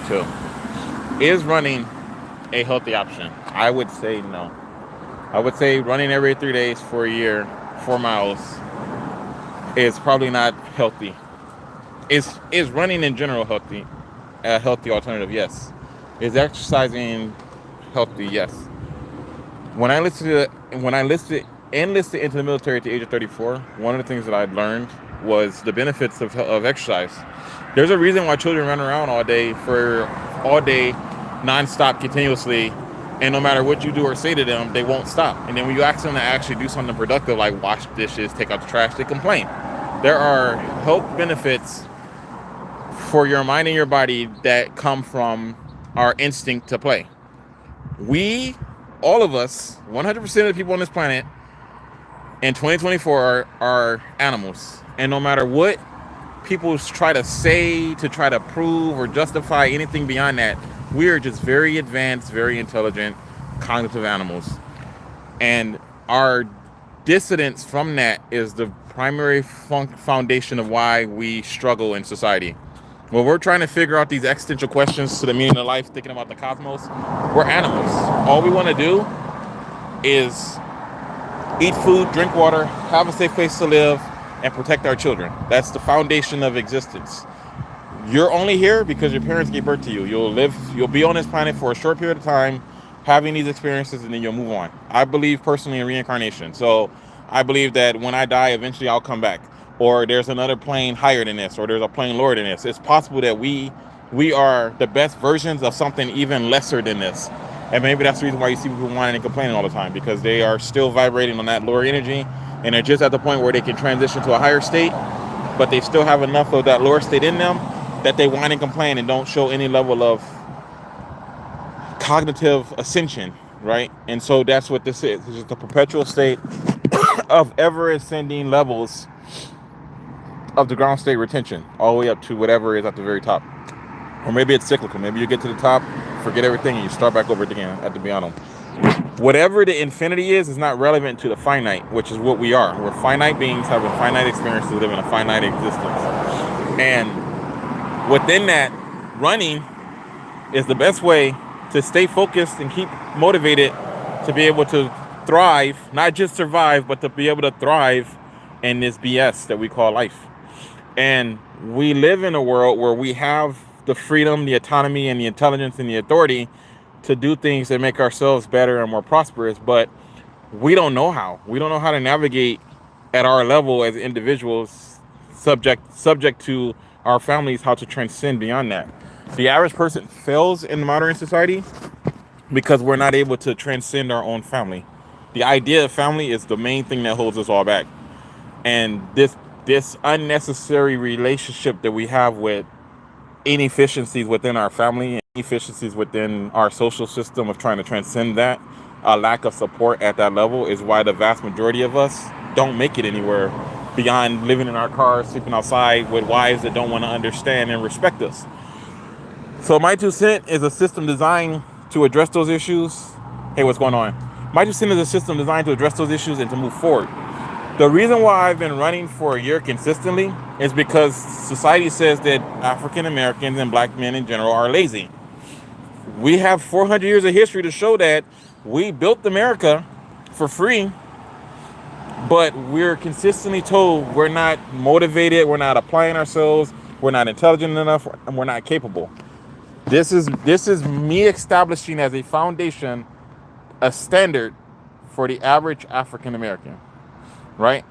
too. Is running a healthy option? I would say no. I would say running every 3 days for a year, 4 miles, is probably not healthy. Is running in general healthy? A healthy alternative? Yes. Is exercising healthy? Yes. When I enlisted into the military at the age of 34, one of the things that I learned was the benefits of exercise. There's a reason why children run around all day, nonstop, continuously, and no matter what you do or say to them, they won't stop. And then when you ask them to actually do something productive, like wash dishes, take out the trash, they complain. There are health benefits for your mind and your body that come from our instinct to play. We, all of us, 100% of the people on this planet in 2024 are animals. And no matter what people try to say to try to prove or justify anything beyond that, we are just very advanced, very intelligent, cognitive animals. And our dissidence from that is the primary foundation of why we struggle in society. When we're trying to figure out these existential questions to the meaning of life, thinking about the cosmos, we're animals. All we want to do is eat food, drink water, have a safe place to live, and protect our children. That's the foundation of existence. You're only here because your parents gave birth to you. You'll be on this planet for a short period of time, having these experiences, and then you'll move on. I believe personally in reincarnation. So I believe that when I die, eventually I'll come back. Or there's another plane higher than this, or there's a plane lower than this. It's possible that we are the best versions of something even lesser than this. And maybe that's the reason why you see people whining and complaining all the time, because they are still vibrating on that lower energy, and they're just at the point where they can transition to a higher state, but they still have enough of that lower state in them that they whine and complain and don't show any level of cognitive ascension, right? And so that's what this is. It's just a perpetual state of ever ascending levels of the ground state retention, all the way up to whatever is at the very top. Or maybe it's cyclical. Maybe you get to the top, forget everything, and you start back over again at the bottom. Whatever the infinity is not relevant to the finite, which is what we are. We're finite beings having finite experiences, living a finite existence. And within that, running is the best way to stay focused and keep motivated to be able to thrive, not just survive, but to be able to thrive in this BS that we call life. And we live in a world where we have the freedom, the autonomy, and the intelligence and the authority to do things that make ourselves better and more prosperous, but we don't know how. We don't know how to navigate at our level as individuals, subject to our families, how to transcend beyond that. The average person fails in modern society because we're not able to transcend our own family. The idea of family is the main thing that holds us all back. And this unnecessary relationship that we have with inefficiencies within our family and efficiencies within our social system of trying to transcend that, a lack of support at that level, is why the vast majority of us don't make it anywhere beyond living in our cars, sleeping outside with wives that don't want to understand and respect us. So my 2 cents is a system designed to address those issues. Hey, what's going on? My 2 cents is a system designed to address those issues and to move forward. The reason why I've been running for a year consistently is because society says that African Americans and black men in general are lazy. We have 400 years of history to show that we built America for free, but we're consistently told we're not motivated, we're not applying ourselves, we're not intelligent enough, and we're not capable. This is me establishing as a foundation a standard for the average African American. Right?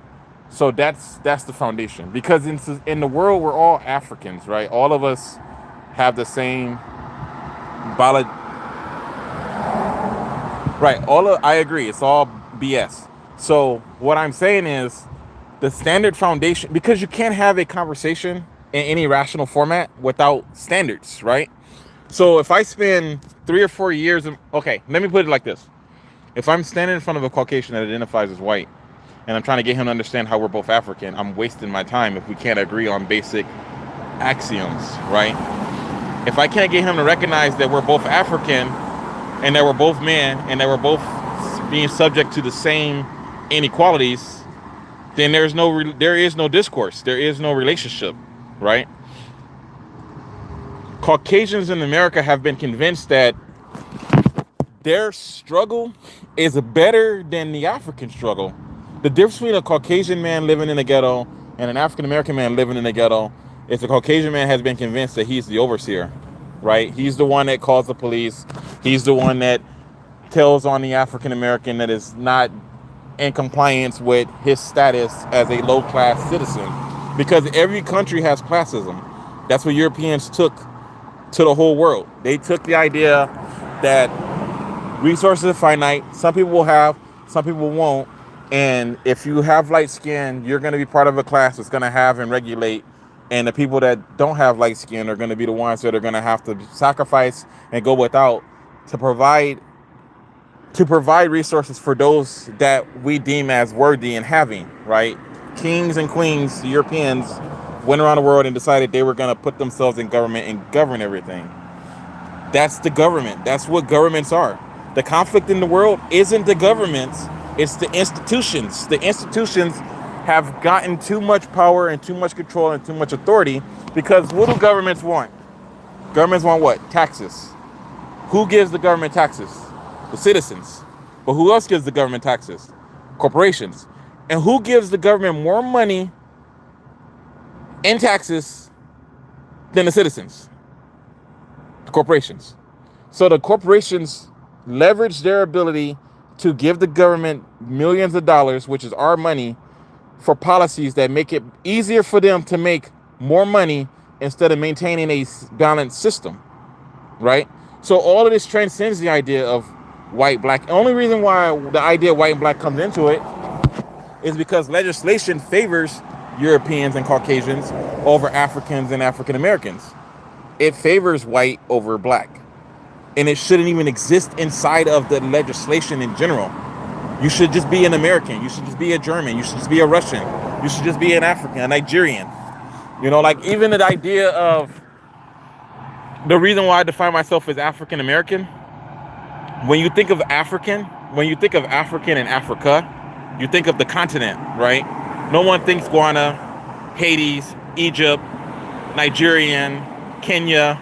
So that's the foundation, because in the world we're all Africans, right? All of us have the same biology. Right. I agree. It's all BS. So what I'm saying is the standard foundation, because you can't have a conversation in any rational format without standards, right? So if I spend 3 or 4 years okay, let me put it like this. If I'm standing in front of a Caucasian that identifies as white, and I'm trying to get him to understand how we're both African, I'm wasting my time if we can't agree on basic axioms, right? If I can't get him to recognize that we're both African and that we're both men and that we're both being subject to the same inequalities, then there is no discourse, there is no relationship, right? Caucasians in America have been convinced that their struggle is better than the African struggle. The difference between a Caucasian man living in the ghetto and an African American man living in the ghetto is the Caucasian man has been convinced that he's the overseer, right? He's the one that calls the police. He's the one that tells on the African American that is not in compliance with his status as a low-class citizen. Because every country has classism. That's what Europeans took to the whole world. They took the idea that resources are finite. Some people will have, some people won't. And if you have light skin, you're going to be part of a class that's going to have and regulate. And the people that don't have light skin are going to be the ones that are going to have to sacrifice and go without to provide resources for those that we deem as worthy and having, right? Kings and queens, Europeans, went around the world and decided they were going to put themselves in government and govern everything. That's the government. That's what governments are. The conflict in the world isn't the governments, it's the institutions. The institutions have gotten too much power and too much control and too much authority because what do governments want? Governments want what? Taxes. Who gives the government taxes? The citizens. But who else gives the government taxes? Corporations. And who gives the government more money in taxes than the citizens? The corporations. So the corporations leverage their ability to give the government millions of dollars, which is our money, for policies that make it easier for them to make more money instead of maintaining a balanced system, right? So all of this transcends the idea of white, black. The only reason why the idea of white and black comes into it is because legislation favors Europeans and Caucasians over Africans and African Americans. It favors white over black. And it shouldn't even exist inside of the legislation in general. You should just be an American. You should just be a German. You should just be a Russian. You should just be an African, a Nigerian. You know, like even the idea of the reason why I define myself as African American, when you think of African, and Africa, you think of the continent, right? No one thinks Ghana, Haiti, Egypt, Nigerian, Kenya,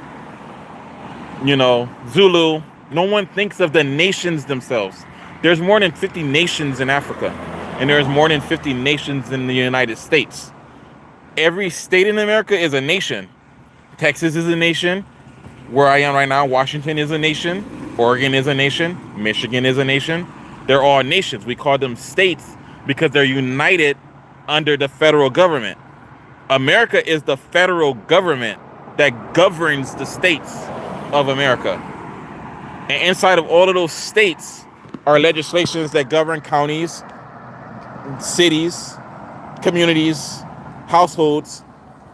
Zulu. No one thinks of the nations themselves. There's more than 50 nations in Africa, and there's more than 50 nations in the United States. Every state in America is a nation. Texas is a nation. Where I am right now, Washington is a nation. Oregon is a nation. Michigan is a nation. They're all nations. We call them states because they're united under the federal government. America is the federal government that governs the states of America. And inside of all of those states are legislations that govern counties, cities, communities, households,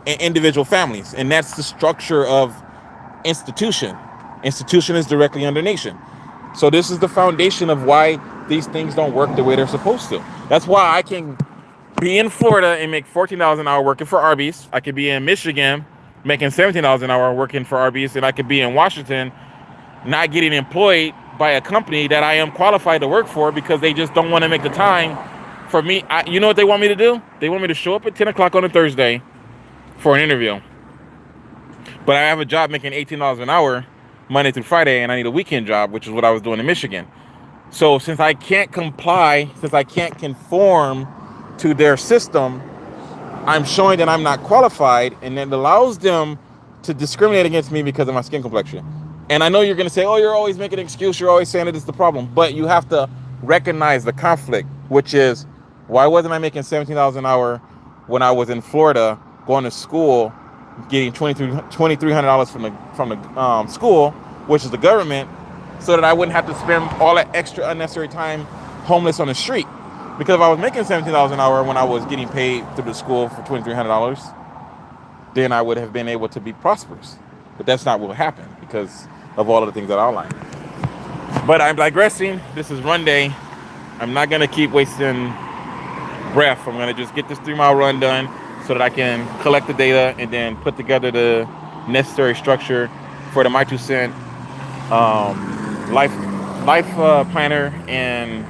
and individual families. And that's the structure of institution. Institution is directly under nation. So this is the foundation of why these things don't work the way they're supposed to. That's why I can be in Florida and make $14 an hour working for Arby's. I could be in Michigan making $17 an hour working for Arby's, and I could be in Washington not getting employed by a company that I am qualified to work for because they just don't want to make the time for me. You know what they want me to do? They want me to show up at 10 o'clock on a Thursday for an interview. But I have a job making $18 an hour Monday through Friday, and I need a weekend job, which is what I was doing in Michigan. So since I can't comply, since I can't conform to their system, I'm showing that I'm not qualified, and it allows them to discriminate against me because of my skin complexion. And I know you're going to say, oh, you're always making an excuse. You're always saying that it's the problem. But you have to recognize the conflict, which is, why wasn't I making $17 an hour when I was in Florida going to school, getting $2,300 from the school, which is the government, so that I wouldn't have to spend all that extra unnecessary time homeless on the street? Because if I was making $17 an hour when I was getting paid through the school for $2,300, then I would have been able to be prosperous. But that's not what happened because of all of the things that I outlined. But I'm digressing. This is Runday. I'm not going to keep wasting breath. I'm going to just get this 3-mile run done so that I can collect the data and then put together the necessary structure for the My 2 Cent life planner and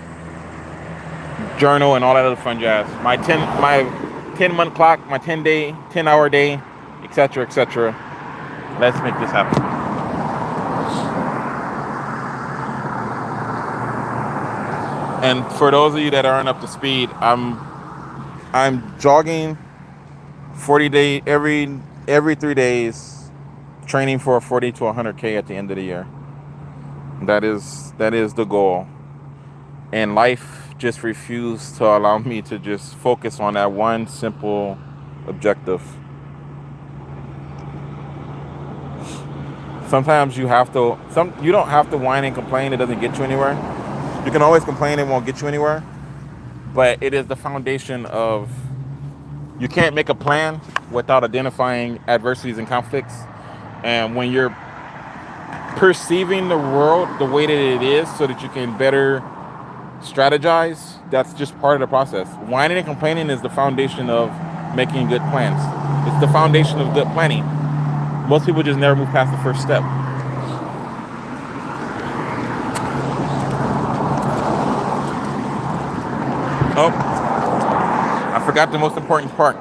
journal and all that other fun jazz. My 10-month clock, my 10-hour day, etc., etc. Let's make this happen. And for those of you that aren't up to speed, I'm jogging 40 day every 3 days, training for a 40 to 100K at the end of the year. That is the goal. And life just refused to allow me to just focus on that one simple objective. Sometimes you don't have to whine and complain. It doesn't get you anywhere. You can always complain, it won't get you anywhere. But it is the foundation of, you can't make a plan without identifying adversities and conflicts. And when you're perceiving the world the way that it is so that you can better strategize, that's just part of the process. Whining and complaining is the foundation of making good plans. It's the foundation of good planning. Most people just never move past the first step. Oh, I forgot the most important part.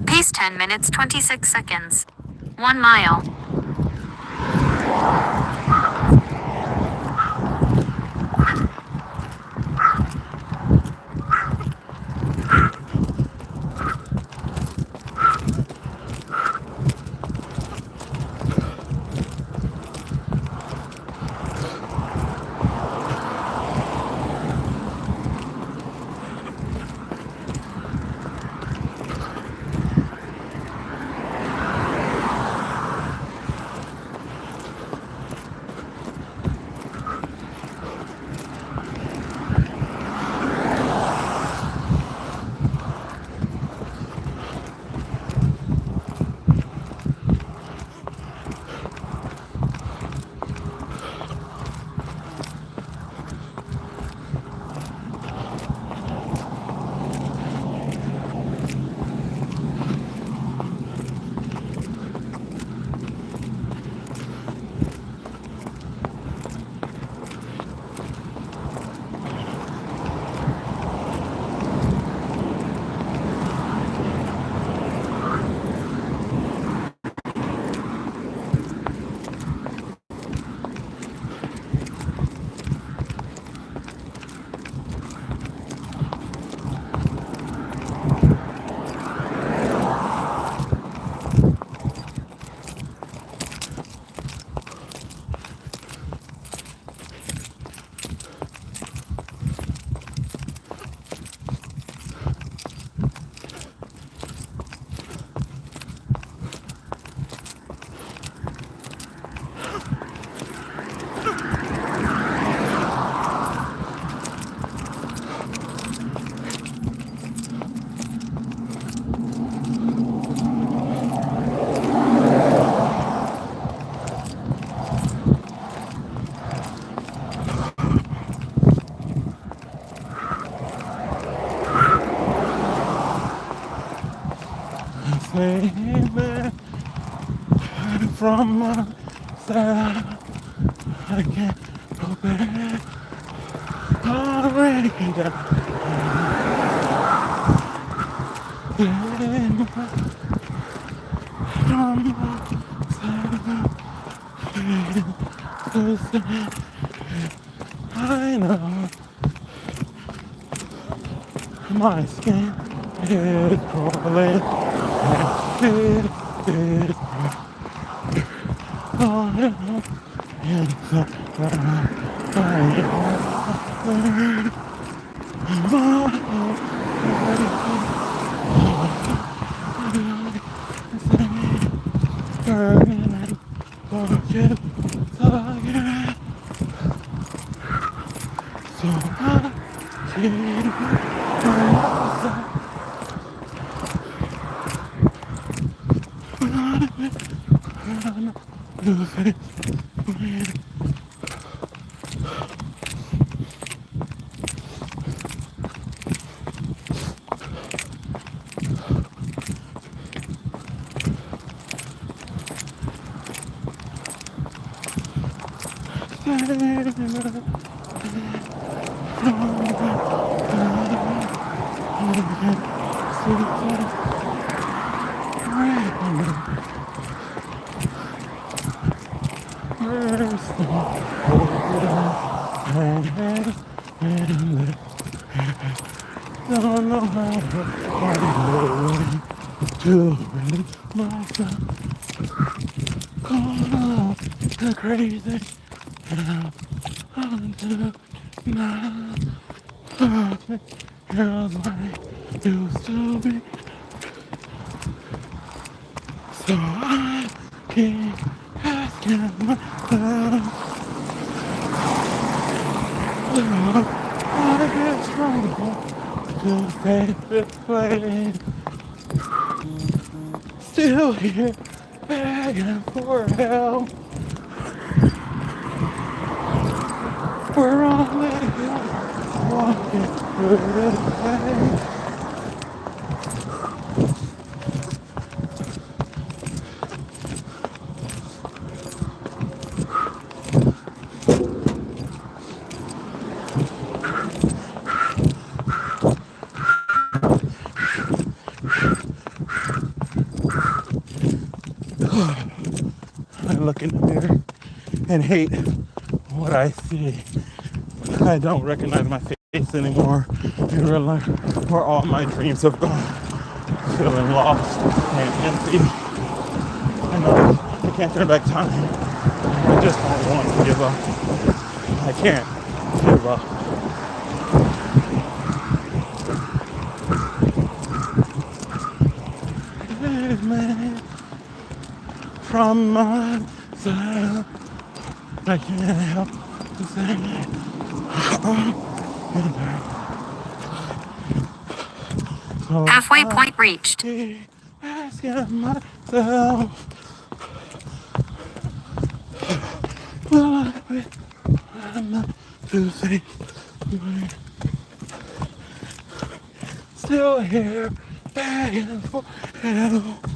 Pace 10 minutes 26 seconds. 1 mile. Baby, from my side, I can't go back. Already done. From my side, I know my skin is crawling. It Don't know how to read myself. Caught up the crazy. Now, girls like used to be. So I keep asking myself. I get stronger to face this place. Still here, begging for help. We're on the hill, walking through this place. I look in the mirror and hate what I see. I don't recognize my face anymore and realize where all my dreams have gone. Feeling lost and empty. I know I can't turn back time. I just don't want to give up. I can't give up. Man, from myself, I can't help to say so Halfway point reached. keep asking myself, will I be enough to say still here begging for help?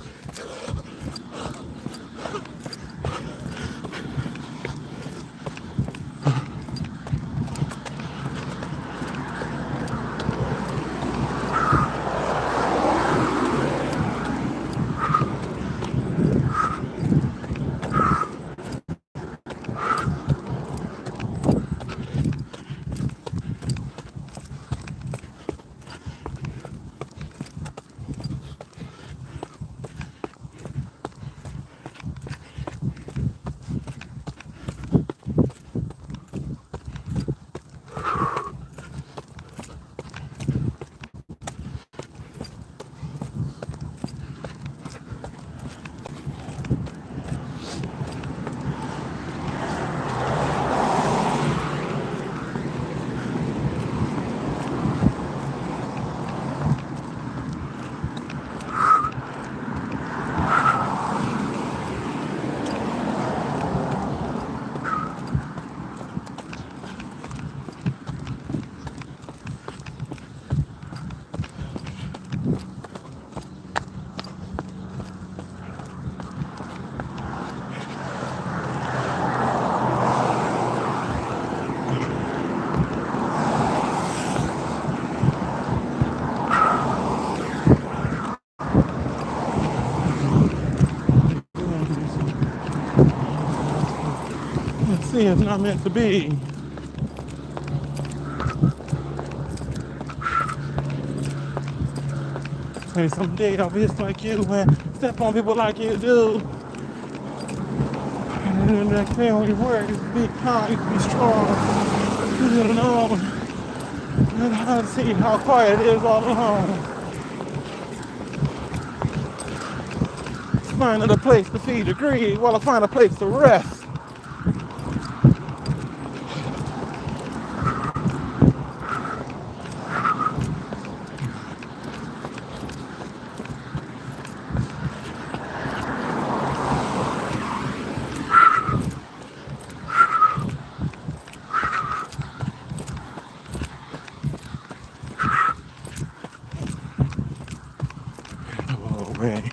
Let's see, it's not meant to be. Maybe someday I'll be just like you and step on people like you do. And then the next day when you work, you be calm, you be strong. You don't know. And I see how quiet it is all alone. Finding a place to feed your greed while I find a place to rest. Oh, man.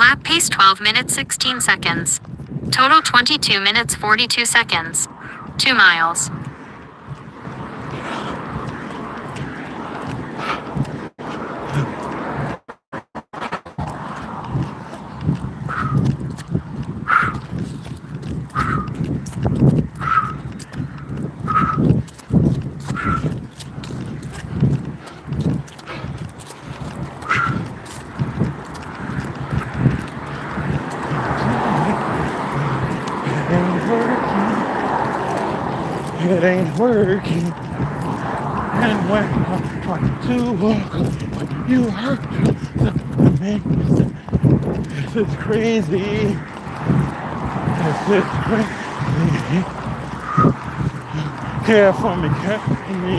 Lap pace 12 minutes 16 seconds. Total 22 minutes 42 seconds. 2 miles. It ain't working. And when I try to walk, when you hurt me, this is crazy. This is crazy. Care for me, care for me.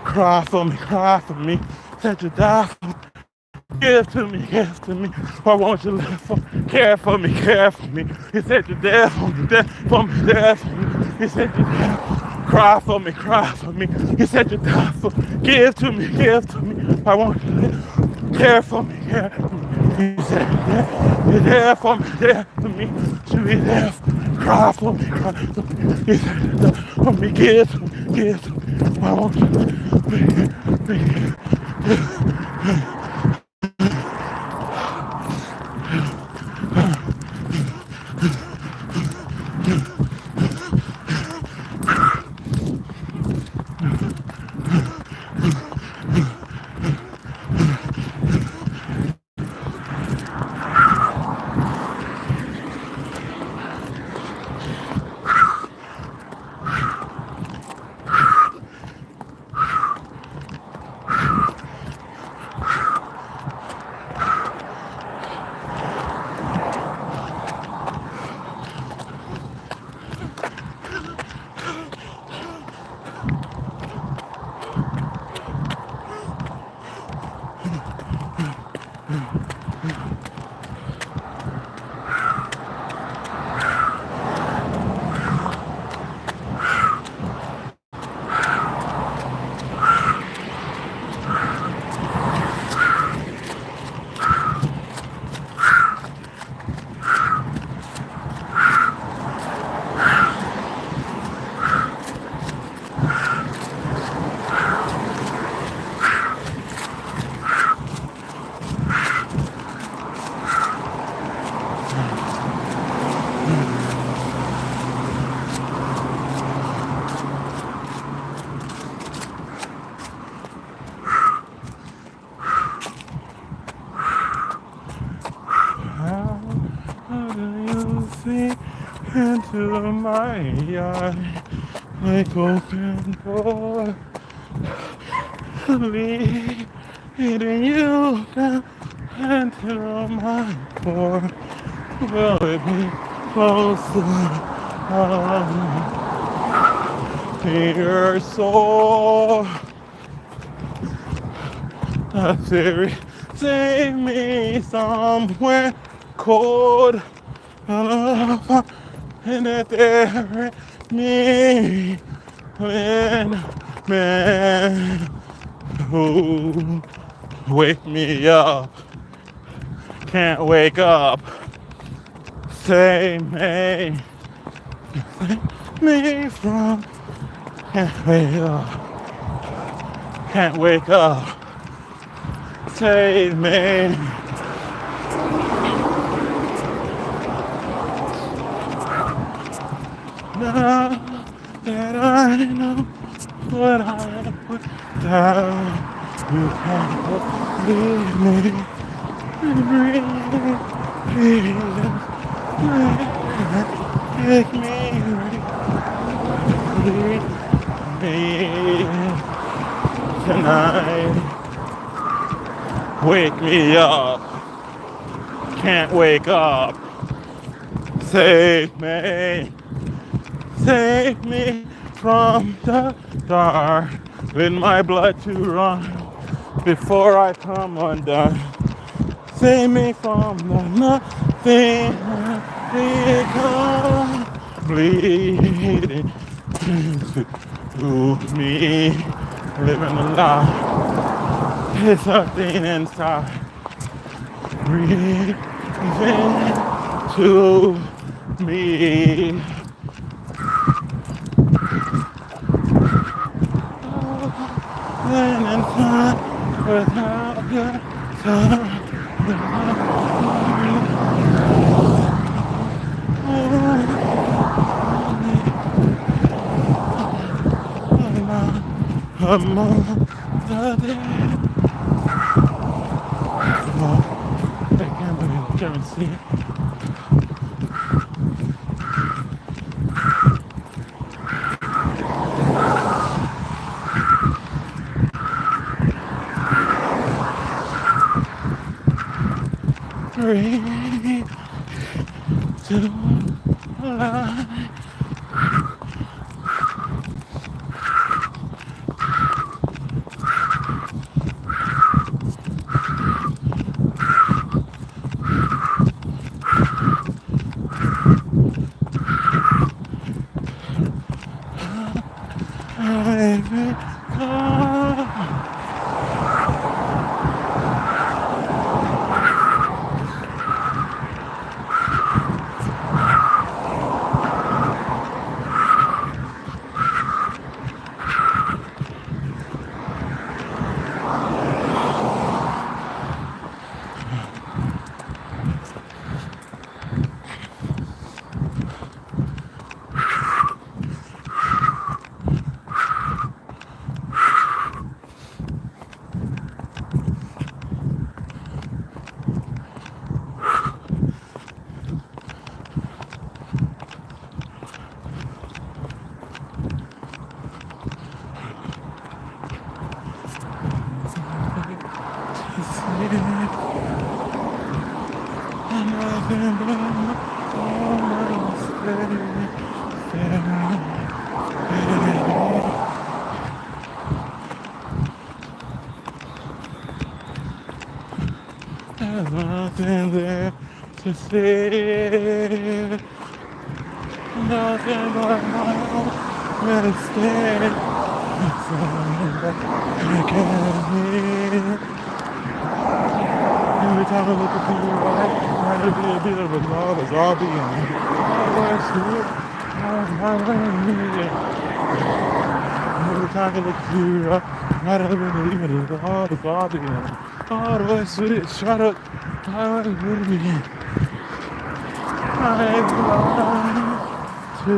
Cry for me. Said you die for me. Give to me. Why won't you live for me? Care for me. He said you're there for me, there for me. He said you're there. Cry for me. He said you die for me. Give to me. Why won't you live? Care for me. He said you're there for me. To be there. Cry for me. He said you're there for me. Give to me. Why won't you live? Into my eye, like open door, leading you down into my door. Will it be closer to your soul? Siri, take me somewhere cold. And that there me when man who wake me up, can't wake up, save me from, can't wake up, save me. Now that I know what I put down, you can't leave me. Take me, leave me tonight. Wake me up, can't wake up. Save me. Save me from the dark, with my blood to run before I come undone. Save me from the nothing become bleeding to me, living a lie. There's something inside breathing to me. And inside without your touch. Among the dead. Oh, I can't believe I can't see it. Breathe to life. There's nothing there to say. Nothing but my own mistake. I can't hear. Every time I look at you, trying to be a bit of a love as I'll be in. Every time I look at you, right up in the even as hard as I'll be in. All the way with it, shut up. I was with me. I belong to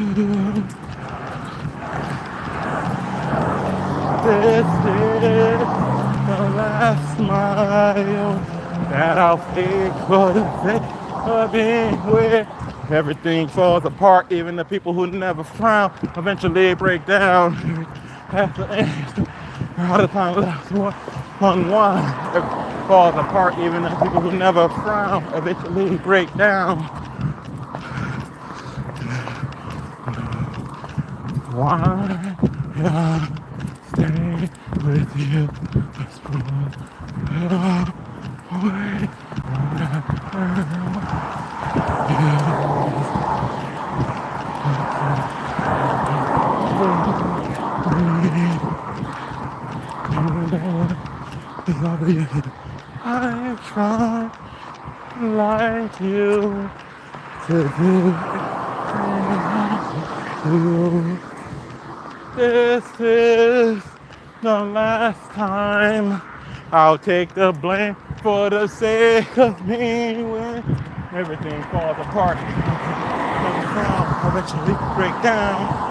you. This is the last smile that I'll fake for the sake of being with. Everything falls apart, even the people who never frown eventually break down. At the end, all the time left on one. It falls apart, even the people who never frown eventually break down. Why? Stay with you, I try like you to do. This is the last time I'll take the blame for the sake of me when everything falls apart. I'll eventually break down.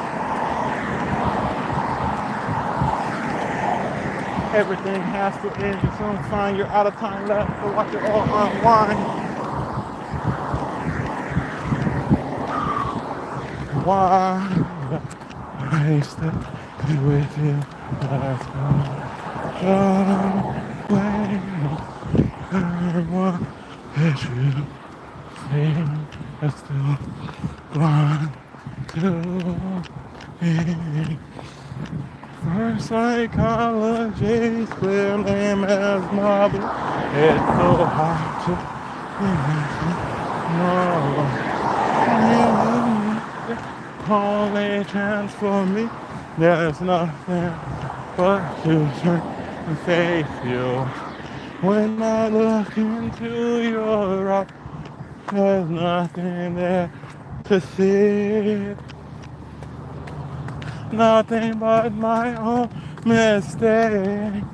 Everything has to end. As soon as find you're out of time left to watch it all unwind. Why I stay with you? Let's go away. Everyone that you think is still blind to me. First psychology, clear name as marble. It's so hard to know. Only chance for me. There's nothing but to turn and face you. When I look into your eyes, there's nothing there to see. Nothing but my own mistake.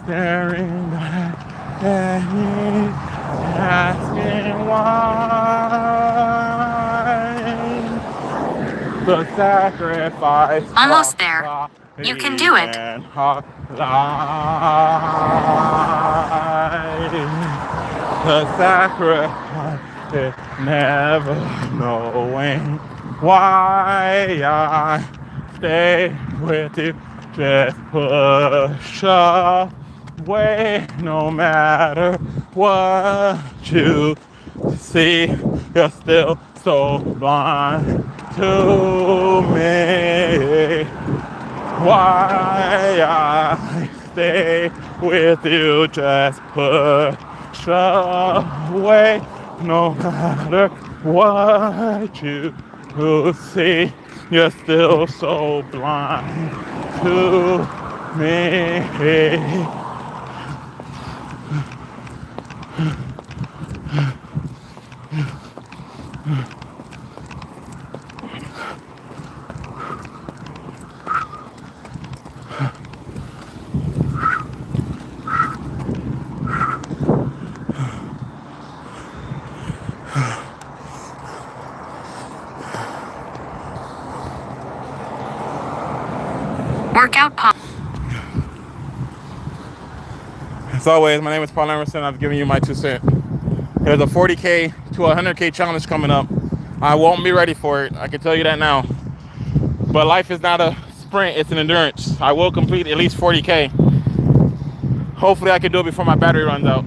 Staring back at me, asking why the sacrifice. Almost there. You can do it. The sacrifice is never knowing why I stay with you. Just push away no matter what you see. You're still so blind to me. Why I stay with you, just push away no matter what you see. You're still so blind to me. Workout pause. As always, my name is Paul Emerson. I've given you my 2 cents. There's a 40K to 100K challenge coming up. I won't be ready for it. I can tell you that now. But life is not a sprint, it's an endurance. I will complete at least 40K. Hopefully I can do it before my battery runs out.